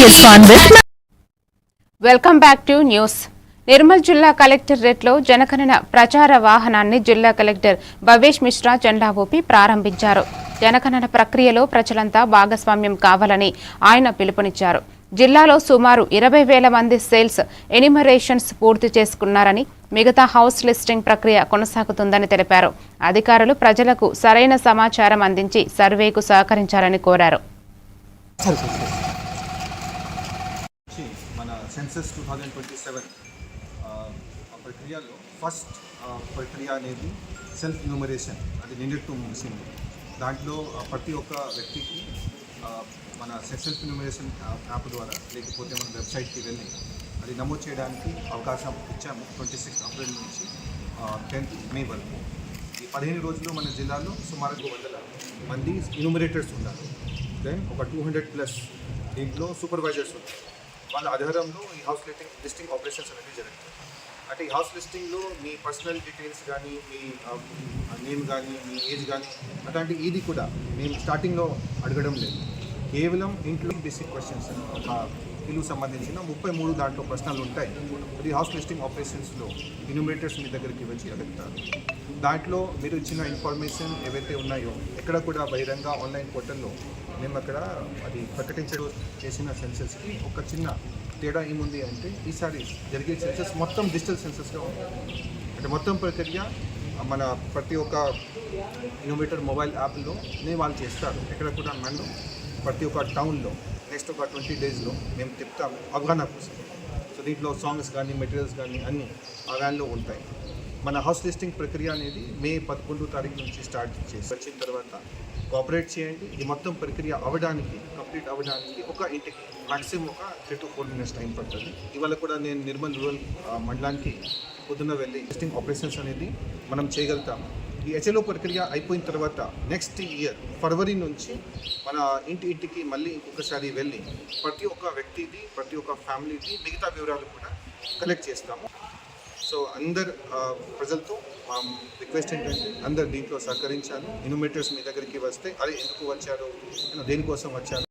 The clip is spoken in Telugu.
is fun with. Welcome back to news. Nirmal జిల్లా కలెక్టరేట్లో జనగణన ప్రచార వాహనాన్ని జిల్లా కలెక్టర్ భవేష్ మిశ్రా జెండా ఊపి ప్రారంభించారు. జనగణన ప్రక్రియలో ప్రజలంతా భాగస్వామ్యం కావాలని ఆయన పిలుపునిచ్చారు. జిల్లాలో సుమారు 20,000 మంది సేల్స్ ఎనిమరేషన్స్ పూర్తి చేసుకున్నారని, మిగతా హౌస్ లిస్టింగ్ ప్రక్రియ కొనసాగుతుందని తెలిపారు. అధికారులు ప్రజలకు సరైన సమాచారం అందించి సర్వేకు సహకరించాలని కోరారు. మన సెన్సస్ 2027 ప్రక్రియలో ఫస్ట్ ప్రక్రియ అనేది సెల్ఫ్ ఎన్యూమరేషన్, అది నిన్నట్టు ముగిసింది. దాంట్లో ప్రతి ఒక్క వ్యక్తికి మన సెల్ఫ్ ఎన్యూమరేషన్ యాప్ ద్వారా లేకపోతే మన వెబ్సైట్కి వెళ్ళి అది నమోదు చేయడానికి అవకాశం ఇచ్చాము. 26 ఏప్రిల్ నుంచి 10 మే వరకు ఈ 15 రోజులు మన జిల్లాలో సుమారు 200 మంది ఎన్యూమరేటర్స్ ఉన్నారు. దెన్ ఒక 200+ దీంట్లో సూపర్వైజర్స్ ఉన్నారు. వాళ్ళ ఆధారంలో ఈ హౌస్ లిస్టింగ్ ఆపరేషన్స్ అనేవి జరుగుతాయి. అంటే ఈ హౌస్ లిస్టింగ్లో మీ పర్సనల్ డీటెయిల్స్ కానీ, మీ నేమ్ కానీ, మీ ఏజ్ కానీ అట్లాంటి ఇది కూడా మేము స్టార్టింగ్లో అడగడం లేదు. కేవలం ఇంట్లో బేసిక్ క్వశ్చన్స్, ఒక ఇల్లుకు సంబంధించిన 33 దాంట్లో ప్రశ్నలు ఉంటాయి. అది హౌస్ లిస్టింగ్ ఆపరేషన్స్లో ఎన్యూమరేటర్స్ మీ దగ్గరికి వచ్చి అడుగుతారు. దాంట్లో మీరు ఇచ్చిన ఇన్ఫర్మేషన్ ఏవైతే ఉన్నాయో ఎక్కడ కూడా బహిరంగ ఆన్లైన్ పోర్టల్లో మేము అక్కడ అది ప్రకటించడం చేసిన సెన్సెస్కి ఒక చిన్న తేడా ఏముంది అంటే, ఈసారి జరిగే సెన్సెస్ మొత్తం డిజిటల్ సెన్సెస్గా ఉంది. అంటే మొత్తం ప్రక్రియ మన ప్రతి ఒక్క ఎన్యూమరేటర్ మొబైల్ యాప్లోనే వాళ్ళు చేస్తారు. ఎక్కడ కూడా మనం ప్రతి ఒక్క టౌన్లో నెక్స్ట్ ఒక 20 డేస్లో మేము తిప్పుతాము అవగాహన కోసం. సో దీంట్లో సాంగ్స్ కానీ, మెటీరియల్స్ కానీ అన్నీ ఆ వ్యాన్లో ఉంటాయి. మన హౌస్ లిస్టింగ్ ప్రక్రియ అనేది మే 11 తారీఖు నుంచి స్టార్ట్ చేసి వచ్చిన తర్వాత కోఆపరేట్ చేయండి. ఈ మొత్తం ప్రక్రియ కంప్లీట్ అవ్వడానికి ఒక ఇంటికి మ్యాక్సిమం ఒక 3 to 4 minutes టైం పడుతుంది. ఇవాళ కూడా నేను నిర్మల్ రూరల్ మండలానికి పొద్దున్న వెళ్ళి లిస్టింగ్ ఆపరేషన్స్ అనేది మనం చేయగలుగుతాము. ఈ హెచ్ఎల్ఓ ప్రక్రియ అయిపోయిన తర్వాత నెక్స్ట్ ఇయర్ ఫిబ్రవరి నుంచి మన ఇంటికి మళ్ళీ ఇంకొకసారి వెళ్ళి ప్రతి ఒక్క వ్యక్తిది, ప్రతి ఒక్క ఫ్యామిలీది మిగతా వివరాలు కూడా కలెక్ట్ చేస్తాము. సో అందరు ప్రజలతో రిక్వెస్ట్ ఏంటంటే అందరు దీంట్లో సహకరించాలి. ఎన్యూమరేటర్స్ మీ దగ్గరికి వస్తే అదే ఎందుకు వచ్చారు, దేనికోసం వచ్చారు